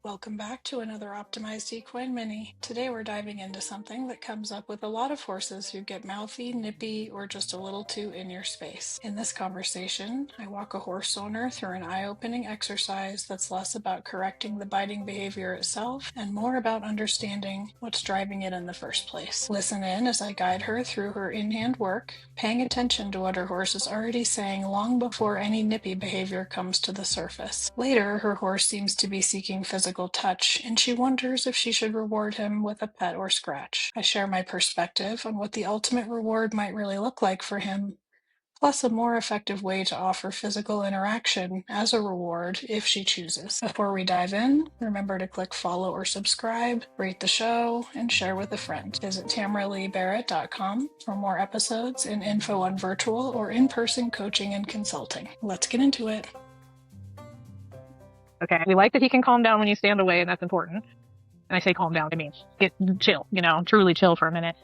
Welcome back to another Optimized Equine Mini. Today we're diving into something that comes up with a lot of horses who get mouthy, nippy, or just a little too in your space. In this conversation, I walk a horse owner through an eye-opening exercise that's less about correcting the biting behavior itself and more about understanding what's driving it in the first place. Listen in as I guide her through her in-hand work, paying attention to what her horse is already saying long before any nippy behavior comes to the surface. Later, her horse seems to be seeking physical touch, and she wonders if she should reward him with a pet or scratch. I share my perspective on what the ultimate reward might really look like for him, plus a more effective way to offer physical interaction as a reward if she chooses. Before we dive in, remember to click follow or subscribe, rate the show, and share with a friend. Visit tamaraleebarrett.com for more episodes and info on virtual or in-person coaching and consulting. Let's get into it. Okay. We like that he can calm down when you stand away, and that's important. And I say calm down, I mean get chill, truly chill for a minute.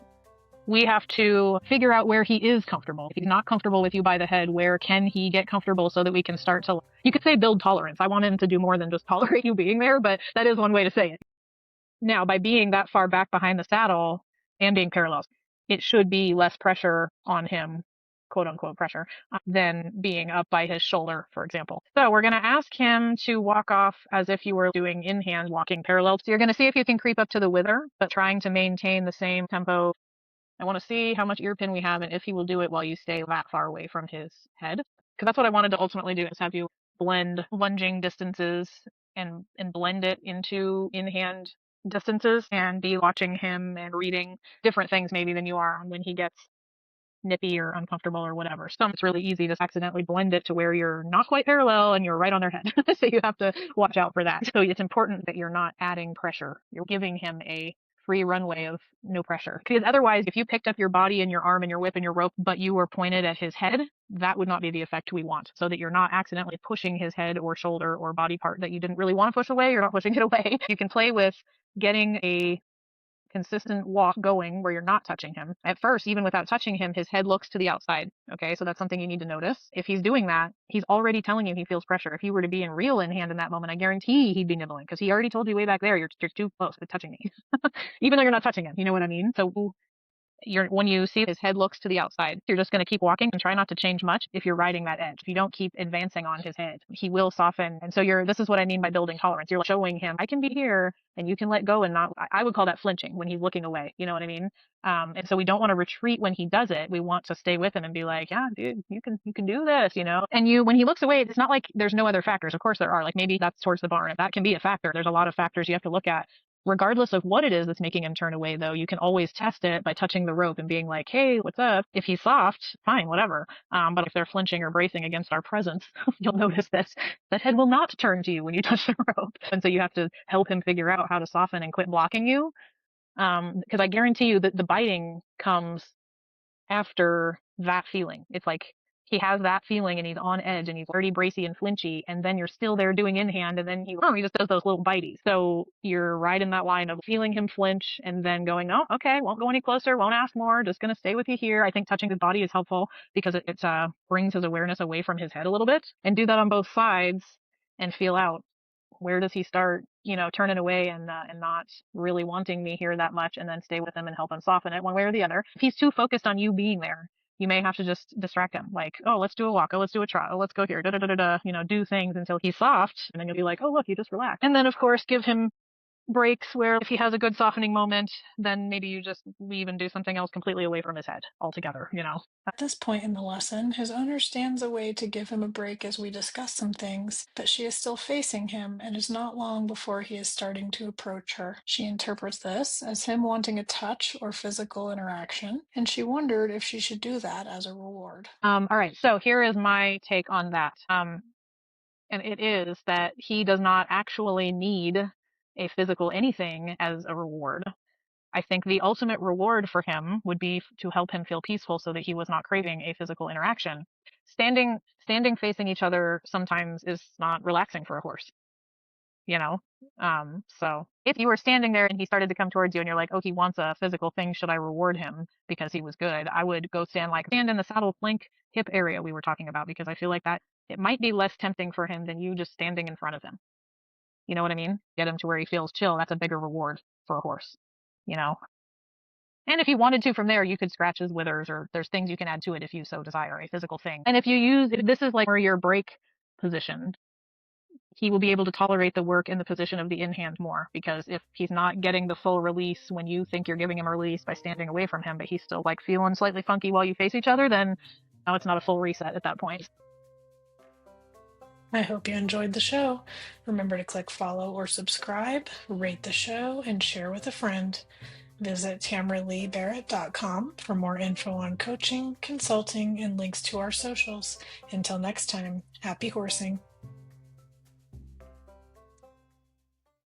We have to figure out where he is comfortable. If he's not comfortable with you by the head, where can he get comfortable so that we can start to, you could say build tolerance. I want him to do more than just tolerate you being there, but that is one way to say it. Now, by being that far back behind the saddle and being parallel, it should be less pressure on him, quote unquote pressure, than being up by his shoulder, for example. So we're going to ask him to walk off as if you were doing in-hand walking parallel. So you're going to see if you can creep up to the wither, but trying to maintain the same tempo. I want to see how much ear pin we have and if he will do it while you stay that far away from his head. Because that's what I wanted to ultimately do, is have you blend lunging distances and blend it into in-hand distances and be watching him and reading different things maybe than you are when he gets nippy or uncomfortable or whatever. So it's really easy to accidentally blend it to where you're not quite parallel and you're right on their head. So you have to watch out for that. So it's important that you're not adding pressure. You're giving him a free runway of no pressure. Because otherwise, if you picked up your body and your arm and your whip and your rope, but you were pointed at his head, that would not be the effect we want. So that you're not accidentally pushing his head or shoulder or body part that you didn't really want to push away, you're not pushing it away. You can play with getting a consistent walk going where you're not touching him. At first, even without touching him, his head looks to the outside. Okay, so that's something you need to notice. If he's doing that, he's already telling you he feels pressure. If he were to be in real in hand in that moment, I guarantee he'd be nibbling because he already told you way back there, you're too close to touching me. Even though you're not touching him, you know what I mean? So when you see his head looks to the outside, you're just going to keep walking and try not to change much if you're riding that edge. If you don't keep advancing on his head, he will soften. And so this is what I mean by building tolerance. You're showing him, I can be here and you can let go and not, I would call that flinching when he's looking away. You know what I mean? And so we don't want to retreat when he does it. We want to stay with him and be like, yeah, dude, you can do this, And when he looks away, it's not like there's no other factors. Of course there are, like maybe that's towards the barn. That can be a factor. There's a lot of factors you have to look at. Regardless of what it is that's making him turn away, though, you can always test it by touching the rope and being like, hey, what's up? If he's soft, fine, whatever. But if they're flinching or bracing against our presence, you'll notice this. That head will not turn to you when you touch the rope. And so you have to help him figure out how to soften and quit blocking you. Because I guarantee you that the biting comes after that feeling. It's like he has that feeling and he's on edge and he's already bracy and flinchy, and then you're still there doing in hand, and then he just does those little bites. So you're right in that line of feeling him flinch and then going, oh, okay, won't go any closer, won't ask more, just going to stay with you here. I think touching his body is helpful because it brings his awareness away from his head a little bit, and do that on both sides and feel out. Where does he start, turning away and not really wanting me here that much, and then stay with him and help him soften it one way or the other. If he's too focused on you being there, you may have to just distract him. Like, oh, let's do a walk. Oh, let's do a trot. Oh, let's go here. Da, da, da, da, da. Do things until he's soft. And then you'll be like, oh, look, you just relaxed. And then, of course, give him breaks where if he has a good softening moment, then maybe you just leave and do something else completely away from his head altogether, At this point in the lesson, his owner stands away to give him a break as we discuss some things, but she is still facing him and is not long before he is starting to approach her. She interprets this as him wanting a touch or physical interaction, and she wondered if she should do that as a reward. All right, so here is my take on that. And it is that he does not actually need a physical anything as a reward. I think the ultimate reward for him would be to help him feel peaceful so that he was not craving a physical interaction. Standing facing each other sometimes is not relaxing for a horse, you know? So if you were standing there and he started to come towards you and you're like, oh, he wants a physical thing, should I reward him because he was good? I would go stand in the saddle flank hip area we were talking about, because I feel like that it might be less tempting for him than you just standing in front of him. You know what I mean? Get him to where he feels chill. That's a bigger reward for a horse, you know? And if you wanted to from there, you could scratch his withers, or there's things you can add to it if you so desire, a physical thing. And if this is like where your break position, he will be able to tolerate the work in the position of the in hand more, because if he's not getting the full release when you think you're giving him a release by standing away from him, but he's still like feeling slightly funky while you face each other, then no, it's not a full reset at that point. I hope you enjoyed the show. Remember to click follow or subscribe, rate the show, and share with a friend. Visit tamaraleebarrett.com for more info on coaching, consulting, and links to our socials. Until next time, happy horsing.